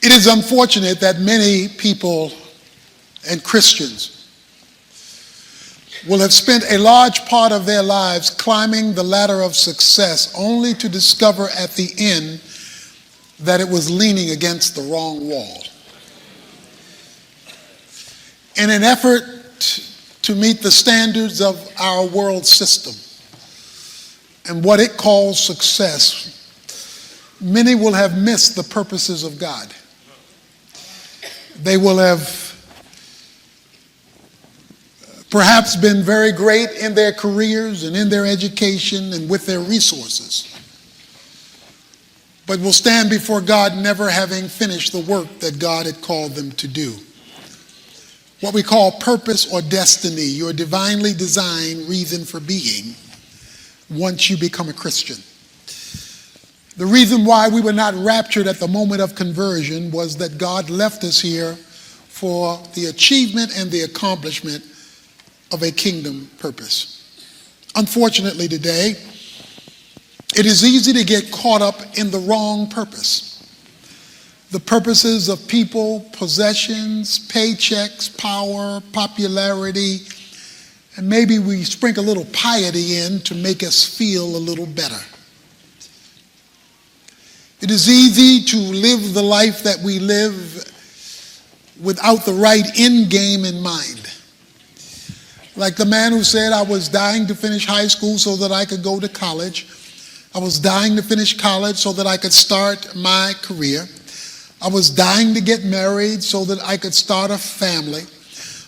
It is unfortunate that many people and Christians will have spent a large part of their lives climbing the ladder of success only to discover at the end that it was leaning against the wrong wall. In an effort to meet the standards of our world system and what it calls success, many will have missed the purposes of God. They will have perhaps been very great in their careers and in their education and with their resources, but will stand before God never having finished the work that God had called them to do. What we call purpose or destiny, your divinely designed reason for being once you become a Christian. The reason why we were not raptured at the moment of conversion was that God left us here for the achievement and the accomplishment of a kingdom purpose. Unfortunately today, it is easy to get caught up in the wrong purpose. The purposes of people, possessions, paychecks, power, popularity, and maybe we sprinkle a little piety in to make us feel a little better. It is easy to live the life that we live without the right end game in mind. Like the man who said, I was dying to finish high school so that I could go to college. I was dying to finish college so that I could start my career. I was dying to get married so that I could start a family.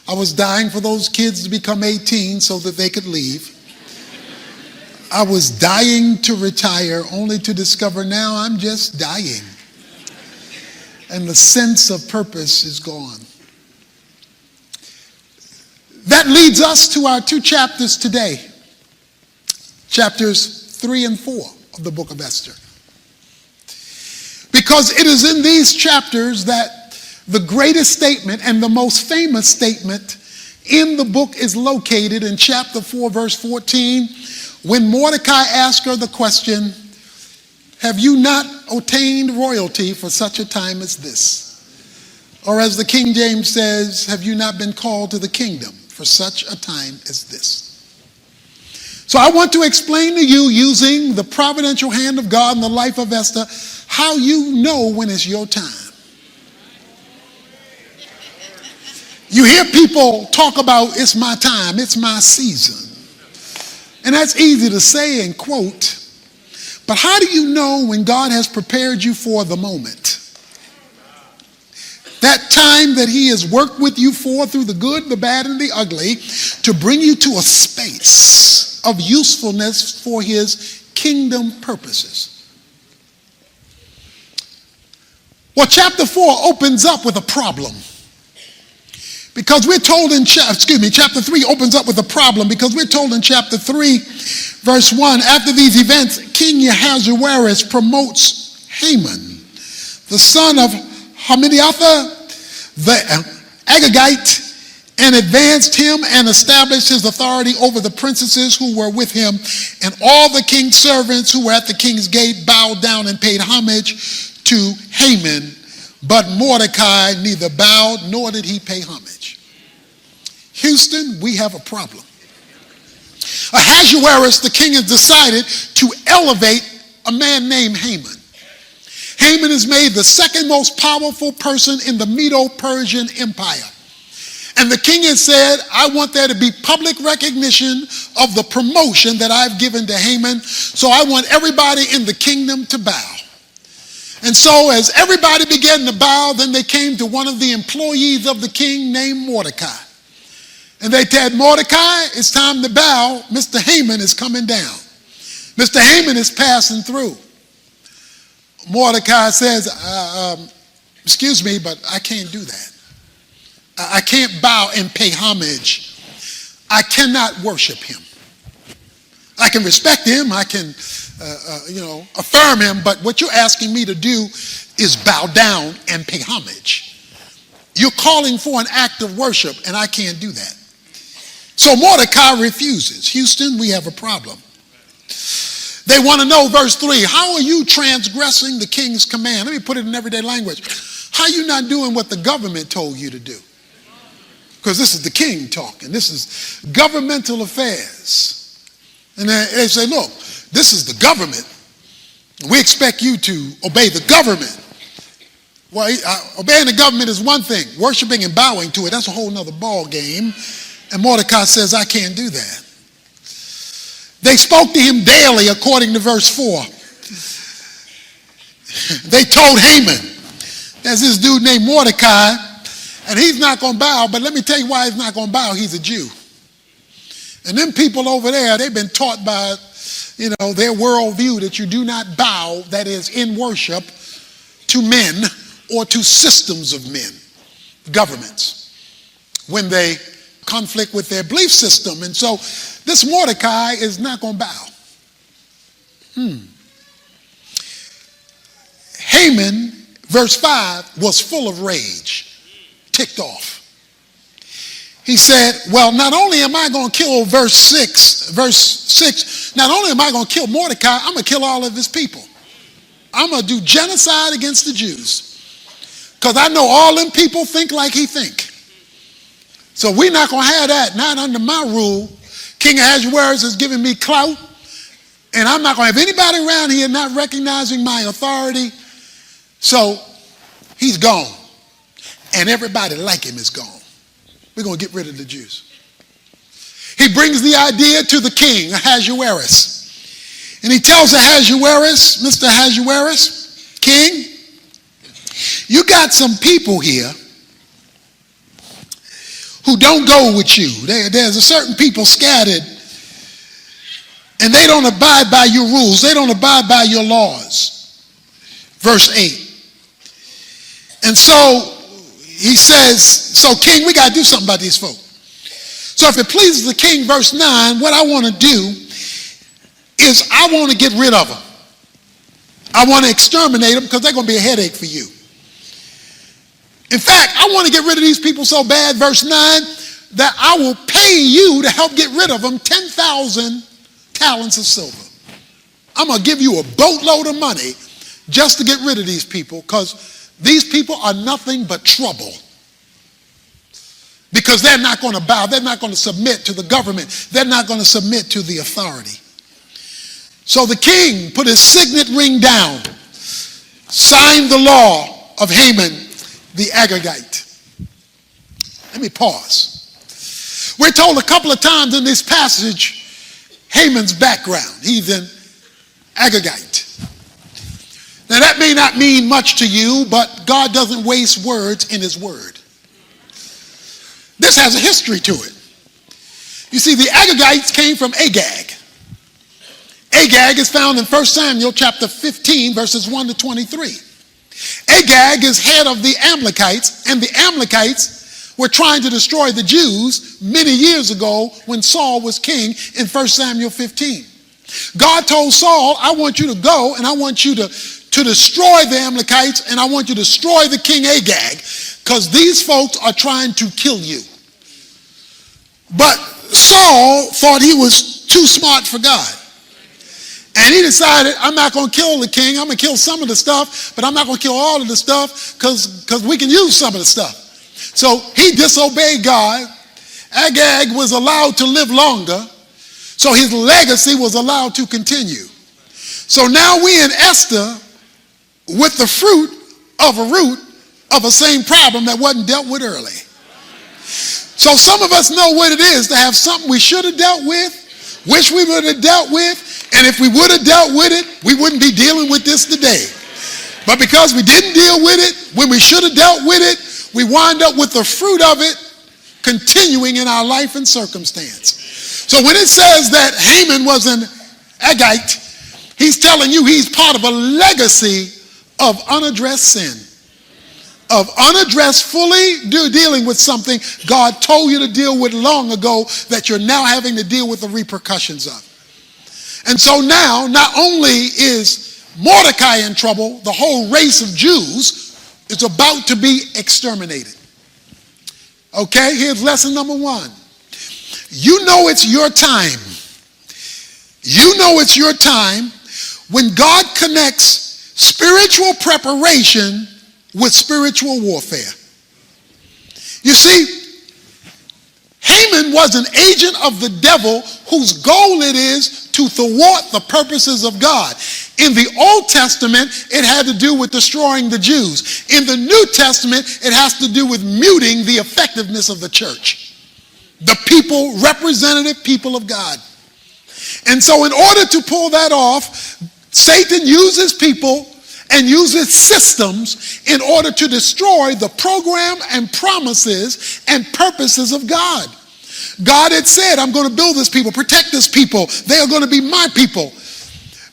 I was dying for those kids to become 18 so that they could leave. I was dying to retire only to discover now I'm just dying. And the sense of purpose is gone. That leads us to our two chapters today. Chapters 3 and 4 of the book of Esther. Because it is in these chapters that the greatest statement and the most famous statement in the book is located in chapter 4, verse 14, when Mordecai asked her the question, have you not obtained royalty for such a time as this? Or as the King James says, have you not been called to the kingdom for such a time as this? So I want to explain to you, using the providential hand of God in the life of Esther, how you know when it's your time. You hear people talk about, it's my time, it's my season. And that's easy to say and quote, but how do you know when God has prepared you for the moment? That time that he has worked with you for through the good, the bad, and the ugly to bring you to a space of usefulness for his kingdom purposes. Well, chapter 4 opens up with a problem. Because we're told in chapter 3 opens up with a problem because we're told in chapter 3, verse 1, after these events, King Ahasuerus promotes Haman, the son of Hammedatha, the Agagite, and advanced him and established his authority over the princesses who were with him, and all the king's servants who were at the king's gate bowed down and paid homage to Haman. But Mordecai neither bowed nor did he pay homage. Houston, we have a problem. Ahasuerus, the king, has decided to elevate a man named Haman. Haman is made the second most powerful person in the Medo-Persian Empire. And the king has said, I want there to be public recognition of the promotion that I've given to Haman, so I want everybody in the kingdom to bow. And so as everybody began to bow, then they came to one of the employees of the king named Mordecai. And they said, Mordecai, it's time to bow. Mr. Haman is coming down. Mr. Haman is passing through. Mordecai says, excuse me, but I can't do that. I can't bow and pay homage. I cannot worship him. I can respect him. I can affirm him, but what you're asking me to do is bow down and pay homage. You're calling for an act of worship, and I can't do that. So Mordecai refuses. Houston, we have a problem. They want to know, verse 3, how are you transgressing the king's command? Let me put it in everyday language. How are you not doing what the government told you to do? Because this is the king talking. This is governmental affairs. And they say, look, this is the government. We expect you to obey the government. Well, obeying the government is one thing. Worshiping and bowing to it, that's a whole nother ball game. And Mordecai says, I can't do that. They spoke to him daily, according to verse 4. They told Haman, there's this dude named Mordecai, and he's not going to bow, but let me tell you why he's not going to bow. He's a Jew. And them people over there, they've been taught by, their worldview that you do not bow, that is, in worship, to men or to systems of men, governments, when they conflict with their belief system. And so this Mordecai is not going to bow. Haman, verse 5, was full of rage, ticked off. He said, well, not only am I going to kill verse 6, not only am I going to kill Mordecai, I'm going to kill all of his people. I'm going to do genocide against the Jews. Because I know all them people think like he think. So we're not going to have that, not under my rule. King Ahasuerus has given me clout, and I'm not going to have anybody around here not recognizing my authority. So he's gone, and everybody like him is gone. We're going to get rid of the Jews. He brings the idea to the king, Ahasuerus, and he tells Ahasuerus, Mr. Ahasuerus, king, you got some people here who don't go with you. There's a certain people scattered, and they don't abide by your rules. They don't abide by your laws. Verse 8. And so he says, so king, we got to do something about these folks. So if it pleases the king, verse 9, what I want to do is I want to get rid of them. I want to exterminate them because they're going to be a headache for you. In fact, I want to get rid of these people so bad, verse 9, that I will pay you to help get rid of them 10,000 talents of silver. I'm going to give you a boatload of money just to get rid of these people, because these people are nothing but trouble. Because they're not going to bow. They're not going to submit to the government. They're not going to submit to the authority. So the king put his signet ring down, signed the law of Haman the Agagite. Let me pause. We're told a couple of times in this passage Haman's background. He's an Agagite. Now that may not mean much to you, but God doesn't waste words in his word. This has a history to it. You see, the Agagites came from Agag. Agag is found in 1 Samuel chapter 15, verses 1 to 23. Agag is head of the Amalekites, and the Amalekites were trying to destroy the Jews many years ago when Saul was king in 1 Samuel 15. God told Saul, I want you to go and I want you to destroy the Amalekites, and I want you to destroy the king Agag, because these folks are trying to kill you. But Saul thought he was too smart for God. And he decided, I'm not going to kill the king. I'm going to kill some of the stuff, but I'm not going to kill all of the stuff because we can use some of the stuff. So he disobeyed God. Agag was allowed to live longer, so his legacy was allowed to continue. So now we in Esther with the fruit of a root of a same problem that wasn't dealt with early. So some of us know what it is to have something we should have dealt with, wish we would have dealt with, and if we would have dealt with it, we wouldn't be dealing with this today. But because we didn't deal with it when we should have dealt with it, we wind up with the fruit of it continuing in our life and circumstance. So when it says that Haman was an Agagite, he's telling you he's part of a legacy of unaddressed sin, of unaddressed, fully dealing with something God told you to deal with long ago that you're now having to deal with the repercussions of. And so now, not only is Mordecai in trouble, the whole race of Jews is about to be exterminated. Okay, here's lesson number 1. You know it's your time. You know it's your time when God connects spiritual preparation with spiritual warfare. You see, Haman was an agent of the devil whose goal it is to thwart the purposes of God. In the Old Testament, it had to do with destroying the Jews. In the New Testament, it has to do with muting the effectiveness of the church, the people, representative people of God. And so in order to pull that off, Satan uses people and uses systems in order to destroy the program and promises and purposes of God. God had said, I'm going to build this people, protect this people. They are going to be my people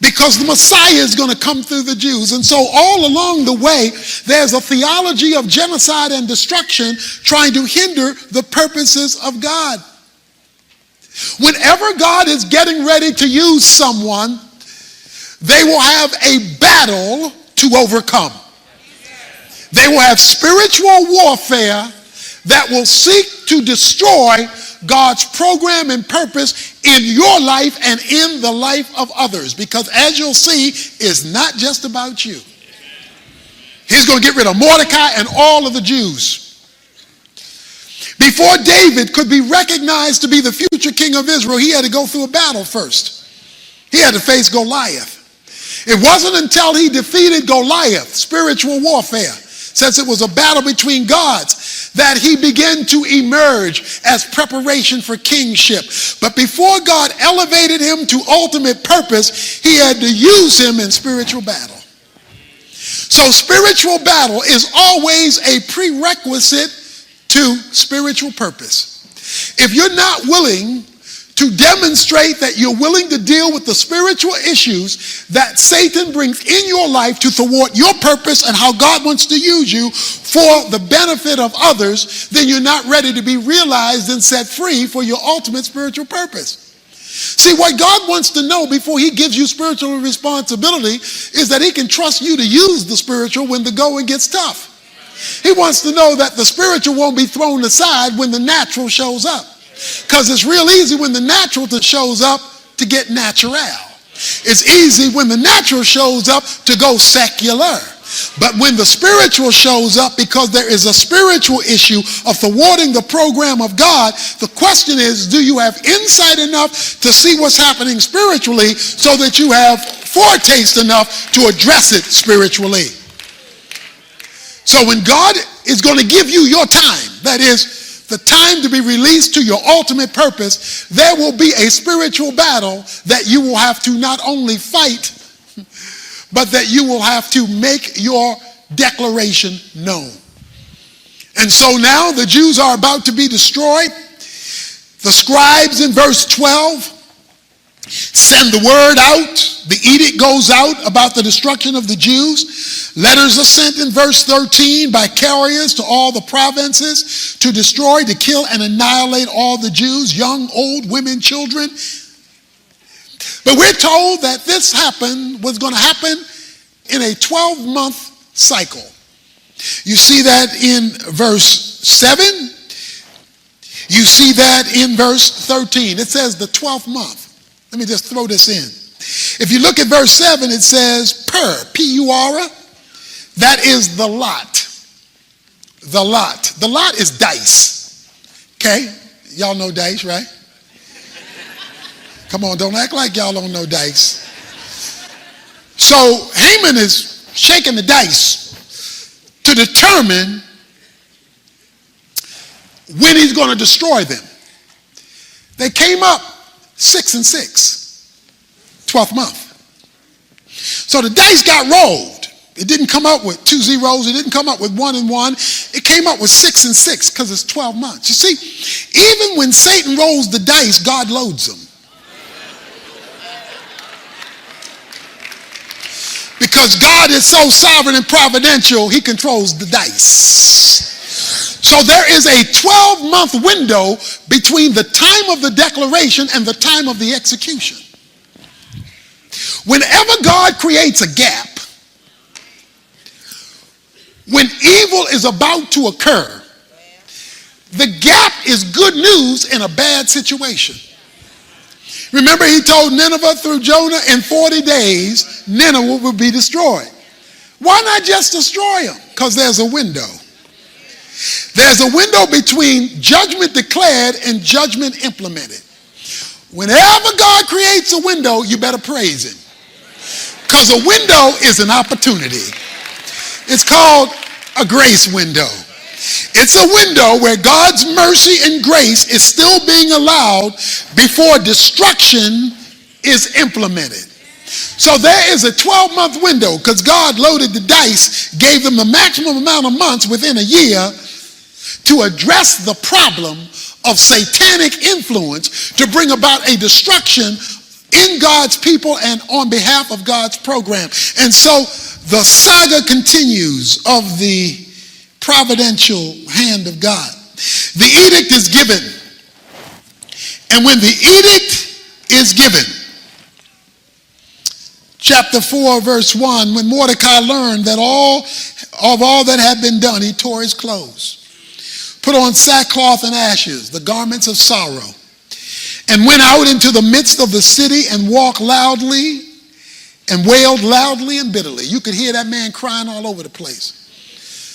because the Messiah is going to come through the Jews. And so all along the way, there's a theology of genocide and destruction trying to hinder the purposes of God. Whenever God is getting ready to use someone, they will have a battle to overcome. They will have spiritual warfare that will seek to destroy God's program and purpose in your life and in the life of others. Because as you'll see, it's not just about you. He's going to get rid of Mordecai and all of the Jews. Before David could be recognized to be the future king of Israel, he had to go through a battle first. He had to face Goliath. It wasn't until he defeated Goliath, spiritual warfare, since it was a battle between gods, that he began to emerge as preparation for kingship. But before God elevated him to ultimate purpose, he had to use him in spiritual battle. So spiritual battle is always a prerequisite to spiritual purpose. If you're not willing to demonstrate that you're willing to deal with the spiritual issues that Satan brings in your life to thwart your purpose and how God wants to use you for the benefit of others, then you're not ready to be realized and set free for your ultimate spiritual purpose. See, what God wants to know before he gives you spiritual responsibility is that he can trust you to use the spiritual when the going gets tough. He wants to know that the spiritual won't be thrown aside when the natural shows up. Because it's real easy when the natural shows up to get natural. It's easy when the natural shows up to go secular. But when the spiritual shows up, because there is a spiritual issue of thwarting the program of God, the question is, do you have insight enough to see what's happening spiritually so that you have foretaste enough to address it spiritually? So when God is going to give you your time, that is, the time to be released to your ultimate purpose, there will be a spiritual battle that you will have to not only fight, but that you will have to make your declaration known. And so now the Jews are about to be destroyed. The scribes in verse 12 send the word out. The edict goes out about the destruction of the Jews. Letters are sent in verse 13 by carriers to all the provinces to destroy, to kill, and annihilate all the Jews, young, old, women, children. But we're told that this was going to happen in a 12-month cycle. You see that in verse 7. You see that in verse 13. It says the 12th month. Let me just throw this in. If you look at verse 7, it says per, P-U-R-A. That is the lot. The lot. The lot is dice. Okay? Y'all know dice, right? Come on, don't act like y'all don't know dice. So Haman is shaking the dice to determine when he's going to destroy them. They came up 6 and 6, 12th month. So the dice got rolled. It didn't come up with 2 zeros. It didn't come up with 1 and 1. It came up with 6 and 6 because it's 12 months. You see, even when Satan rolls the dice, God loads them. Because God is so sovereign and providential, he controls the dice. So there is a 12-month window between the time of the declaration and the time of the execution. Whenever God creates a gap, when evil is about to occur, the gap is good news in a bad situation. Remember, he told Nineveh through Jonah, in 40 days, Nineveh would be destroyed. Why not just destroy them? Because there's a window. There's a window between judgment declared and judgment implemented. Whenever God creates a window, you better praise him. Because a window is an opportunity. It's called a grace window. It's a window where God's mercy and grace is still being allowed before destruction is implemented. So there is a 12-month window because God loaded the dice, gave them the maximum amount of months within a year to address the problem of satanic influence to bring about a destruction in God's people and on behalf of God's program. And so the saga continues of the providential hand of God. The edict is given. And when the edict is given, chapter 4, verse 1, when Mordecai learned that all that had been done, he tore his clothes, put on sackcloth and ashes, the garments of sorrow, and went out into the midst of the city and walked loudly and wailed loudly and bitterly. You could hear that man crying all over the place.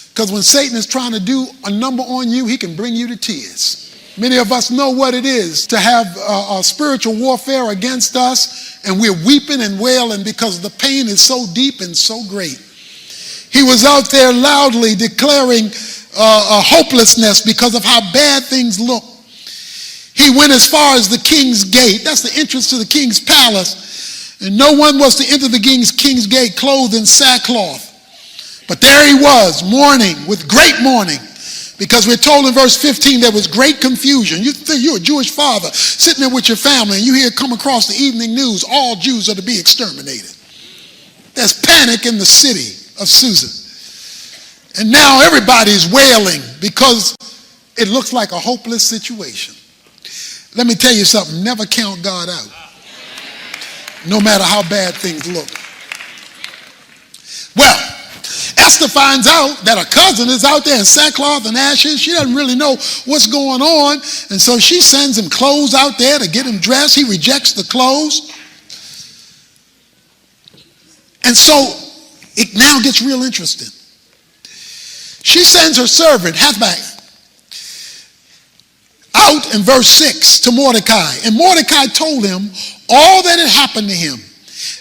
Because when Satan is trying to do a number on you, he can bring you to tears. Many of us know what it is to have a spiritual warfare against us, and we're weeping and wailing because the pain is so deep and so great. He was out there loudly declaring hopelessness because of how bad things look. He went as far as the king's gate. That's the entrance to the king's palace. And no one was to enter the king's gate clothed in sackcloth. But there he was, mourning with great mourning. Because we're told in verse 15 there was great confusion. You think you're a Jewish father sitting there with your family and you hear come across the evening news, all Jews are to be exterminated. There's panic in the city of Susa. And now everybody's wailing because it looks like a hopeless situation. Let me tell you something, never count God out, no matter how bad things look. Well, Esther finds out that her cousin is out there in sackcloth and ashes. She doesn't really know what's going on, and so she sends him clothes out there to get him dressed. He rejects the clothes. And so it now gets real interesting. She sends her servant, Hathach, out in verse 6 to Mordecai. And Mordecai told him all that had happened to him,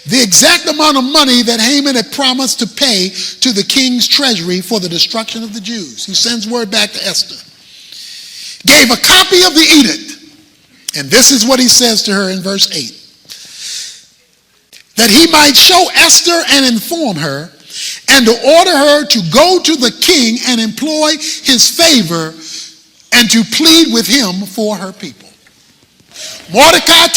the exact amount of money that Haman had promised to pay to the king's treasury for the destruction of the Jews. He sends word back to Esther. Gave a copy of the edict. And this is what he says to her in verse 8. That he might show Esther and inform her, and to order her to go to the king and employ his favor and to plead with him for her people. Mordecai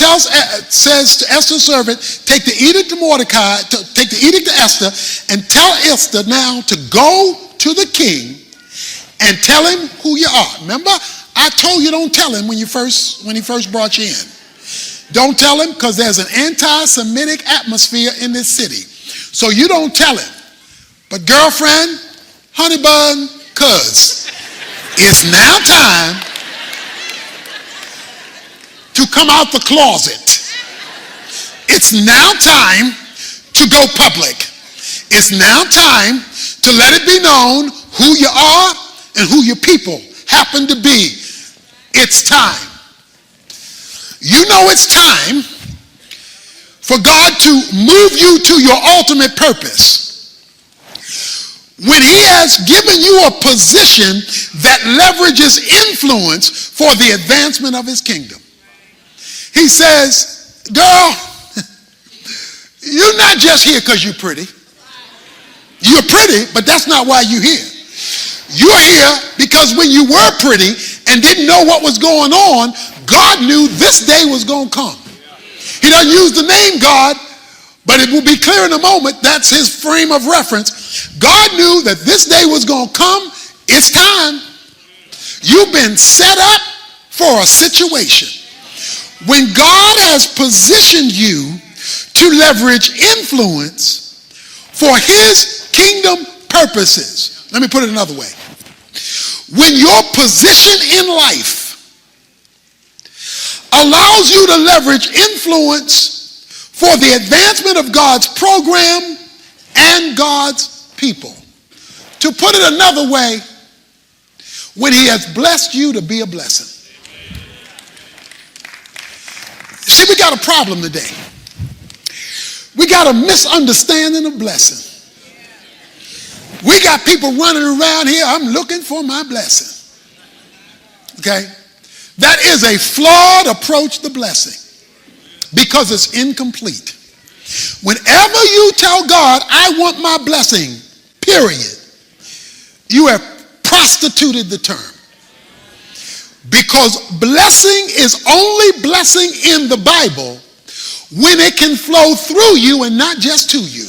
says to Esther's servant, take the edict to Mordecai, take the edict to Esther, and tell Esther now to go to the king and tell him who you are. Remember, I told you don't tell him when he first brought you in. Don't tell him because there's an anti-Semitic atmosphere in this city. So you don't tell him. But girlfriend, honey bun, cuz, it's now time to come out the closet. It's now time to go public. It's now time to let it be known who you are and who your people happen to be. It's time. You know it's time for God to move you to your ultimate purpose. When he has given you a position that leverages influence for the advancement of his kingdom. He says, girl, you're not just here because you're pretty. You're pretty, but that's not why you're here. You're here because when you were pretty and didn't know what was going on, God knew this day was going to come. He doesn't use the name God, but it will be clear in a moment that's his frame of reference. God knew that this day was going to come. It's time. You've been set up for a situation. When God has positioned you to leverage influence for his kingdom purposes. Let me put it another way. When your position in life allows you to leverage influence for the advancement of God's program and God's people. To put it another way, when he has blessed you to be a blessing. See, we got a problem today. We got a misunderstanding of blessing. We got people running around here, I'm looking for my blessing. Okay? That is a flawed approach to blessing because it's incomplete. Whenever you tell God, I want my blessing, period, you have prostituted the term. Because blessing is only blessing in the Bible when it can flow through you and not just to you.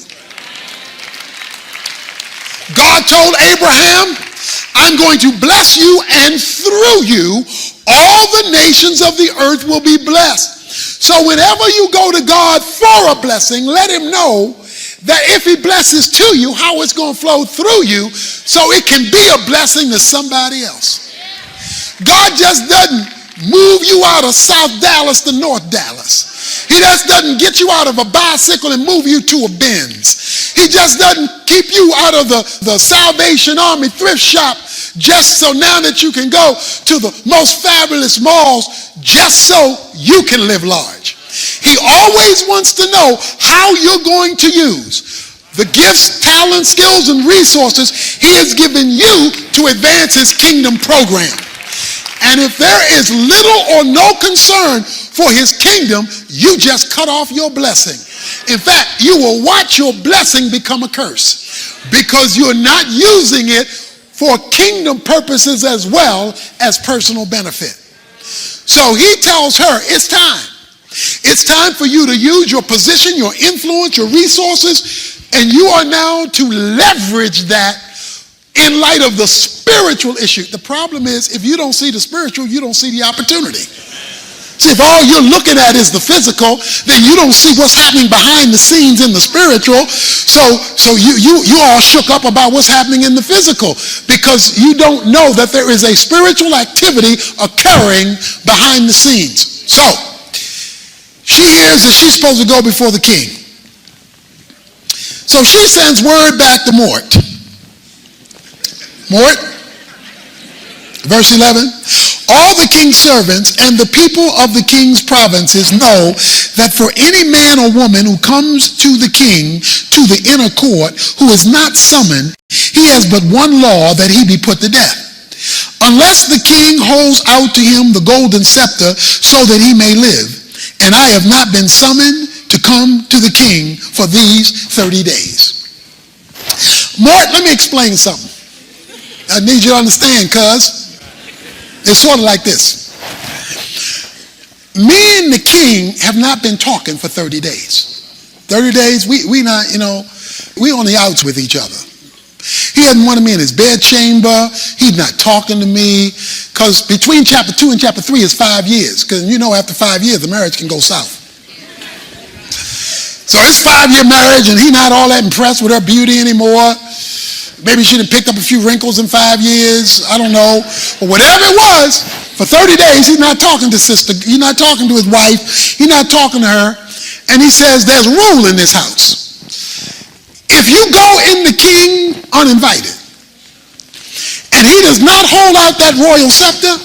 God told Abraham, I'm going to bless you, and through you all the nations of the earth will be blessed. So whenever you go to God for a blessing, let him know that if he blesses to you, how it's going to flow through you so it can be a blessing to somebody else. God just doesn't move you out of South Dallas to North Dallas. He just doesn't get you out of a bicycle and move you to a Benz. He just doesn't keep you out of the Salvation Army thrift shop just so now that you can go to the most fabulous malls just so you can live large. He always wants to know how you're going to use the gifts, talents, skills, and resources he has given you to advance his kingdom program. And if there is little or no concern for his kingdom, you just cut off your blessing. In fact, you will watch your blessing become a curse because you're not using it for kingdom purposes as well as personal benefit. So he tells her, it's time. It's time for you to use your position, your influence, your resources, and you are now to leverage that in light of the spiritual issue. The problem is, if you don't see the spiritual, you don't see the opportunity. See, if all you're looking at is the physical, then you don't see what's happening behind the scenes in the spiritual. So you all shook up about what's happening in the physical because you don't know that there is a spiritual activity occurring behind the scenes. So she hears that she's supposed to go before the king. So she sends word back to Mort. Mort, verse 11, all the king's servants and the people of the king's provinces know that for any man or woman who comes to the king to the inner court who is not summoned, he has but one law, that he be put to death. Unless the king holds out to him the golden scepter so that he may live. And I have not been summoned to come to the king for these 30 days. Mort, let me explain something. I need you to understand, cuz it's sort of like this. Me and the king have not been talking for 30 days. 30 days, we not, we on the outs with each other. He hasn't wanted me in his bed chamber. He's not talking to me. Because between chapter 2 and chapter 3 is 5 years. Because after 5 years, the marriage can go south. So it's 5-year marriage and he's not all that impressed with her beauty anymore. Maybe she done picked up a few wrinkles in 5 years. I don't know. But whatever it was, for 30 days, he's not talking to sister. He's not talking to his wife. He's not talking to her. And he says, there's rule in this house. If you go in the king uninvited, and he does not hold out that royal scepter,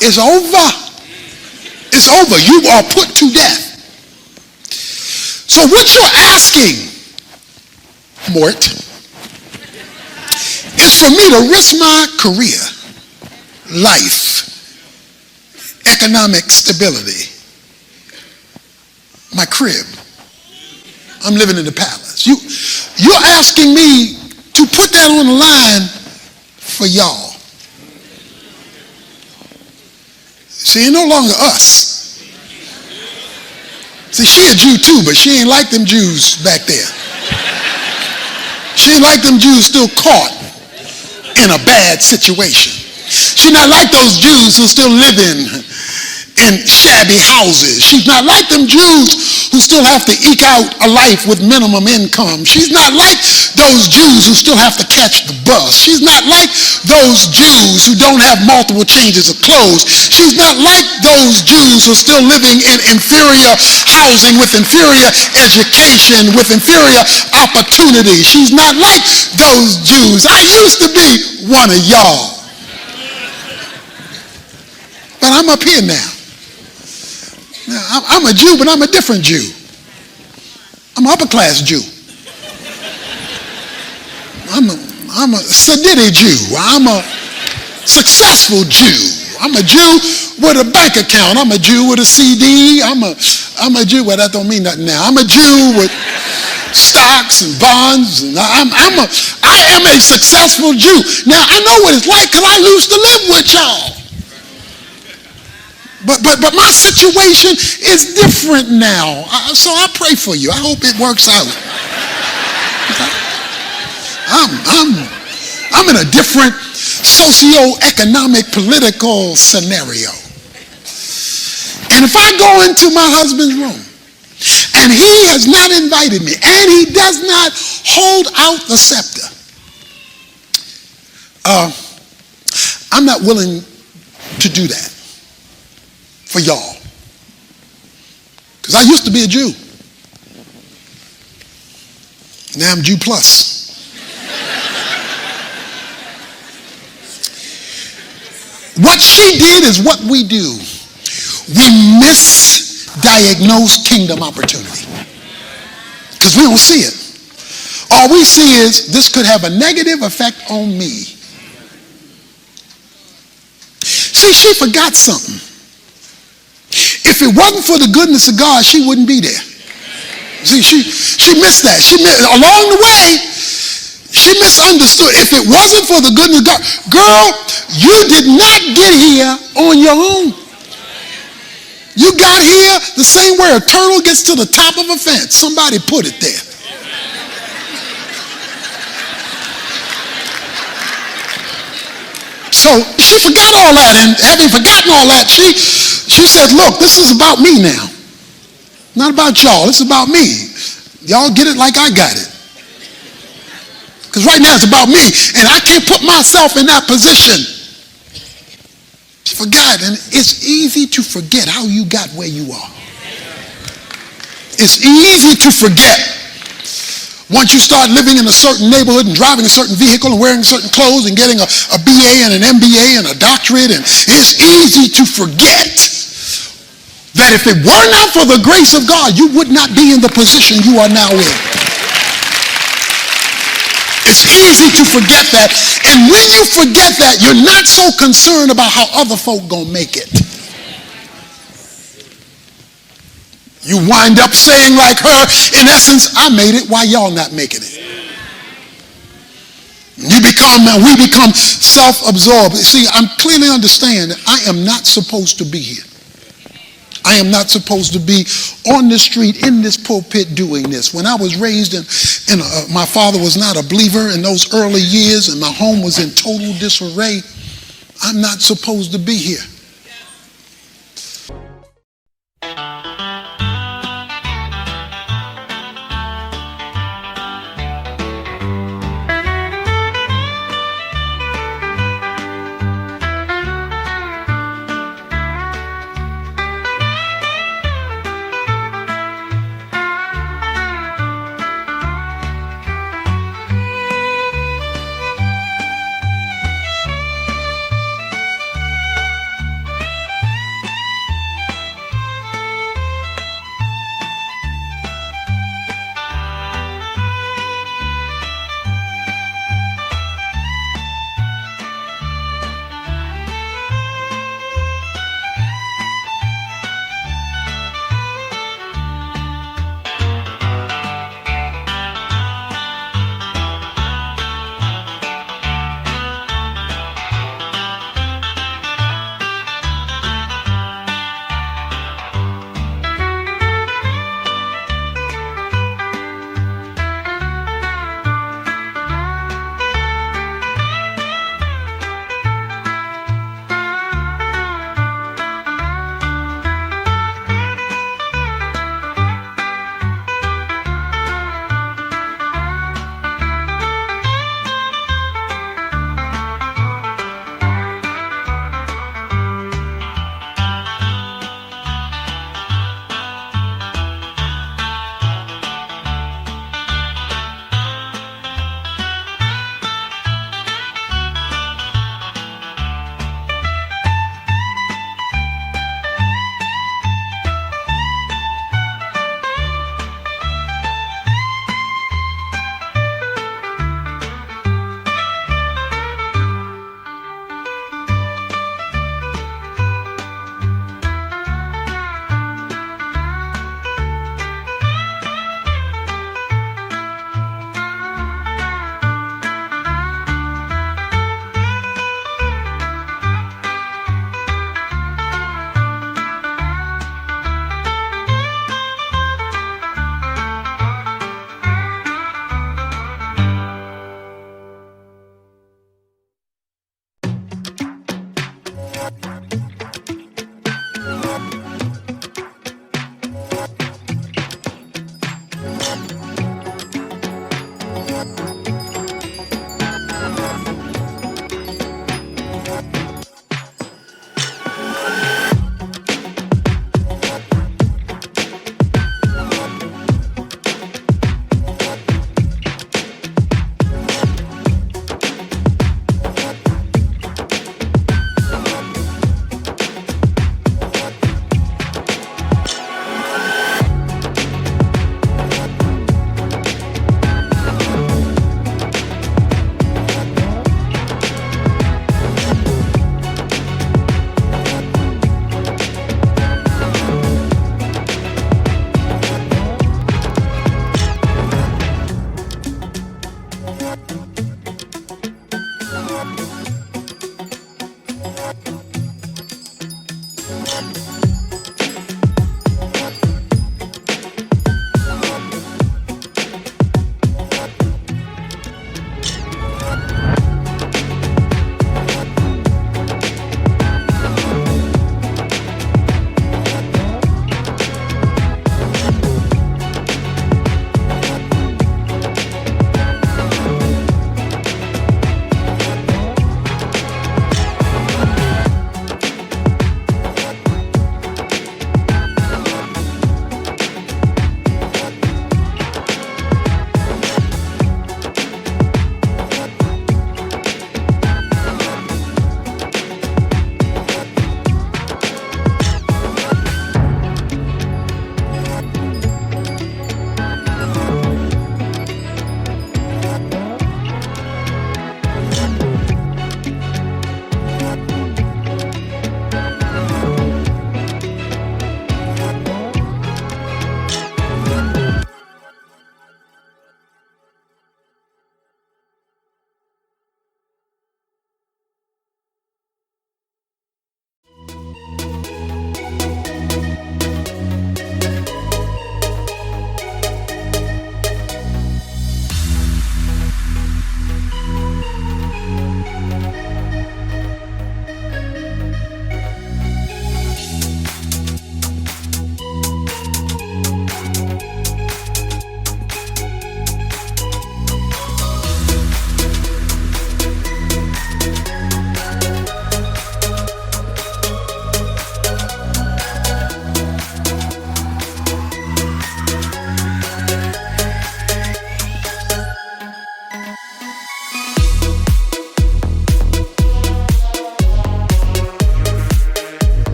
it's over. It's over. You are put to death. So what you're asking, Mort, is for me to risk my career, life, economic stability, my crib. I'm living in the palace. You're asking me to put that on the line for y'all. See, it's no longer us. See, she a Jew too, but she ain't like them Jews back there. She ain't like them Jews still caught in a bad situation. She not like those Jews who still living in shabby houses. She's not like them Jews who still have to eke out a life with minimum income. She's not like those Jews who still have to catch the bus. She's not like those Jews who don't have multiple changes of clothes. She's not like those Jews who are still living in inferior housing with inferior education, with inferior opportunity. She's not like those Jews. I used to be one of y'all. But I'm up here now. Now, I'm a Jew, but I'm a different Jew. I'm an upper class Jew. I'm a Sadidi Jew. I'm a successful Jew. I'm a Jew with a bank account. I'm a Jew with a CD. I'm a Jew. Well, that don't mean nothing now. I'm a Jew with stocks and bonds. And I am a successful Jew. Now, I know what it's like because I used to live with y'all. But my situation is different now. So I pray for you. I hope it works out. I'm in a different socio-economic political scenario. And if I go into my husband's room and he has not invited me and he does not hold out the scepter, I'm not willing to do that for y'all. Because I used to be a Jew. Now I'm Jew plus. What she did is what we do. We misdiagnose kingdom opportunity. Because we don't see it. All we see is this could have a negative effect on me. See, she forgot something. If it wasn't for the goodness of God, she wouldn't be there. See, she missed that. Along the way, she misunderstood. If it wasn't for the goodness of God, girl, you did not get here on your own. You got here the same way a turtle gets to the top of a fence. Somebody put it there. So she forgot all that, and having forgotten all that, she said, look, this is about me now. Not about y'all, it's about me. Y'all get it like I got it. Because right now it's about me, and I can't put myself in that position. She forgot, and it's easy to forget how you got where you are. It's easy to forget. Once you start living in a certain neighborhood and driving a certain vehicle and wearing certain clothes and getting a BA and an MBA and a doctorate, and it's easy to forget that if it were not for the grace of God, you would not be in the position you are now in. It's easy to forget that. And when you forget that, you're not so concerned about how other folk gonna make it. You wind up saying like her, in essence, I made it, why y'all not making it? We become self-absorbed. See, I'm clearly understand that I am not supposed to be here. I am not supposed to be on the street in this pulpit doing this. When I was raised my father was not a believer in those early years and my home was in total disarray, I'm not supposed to be here.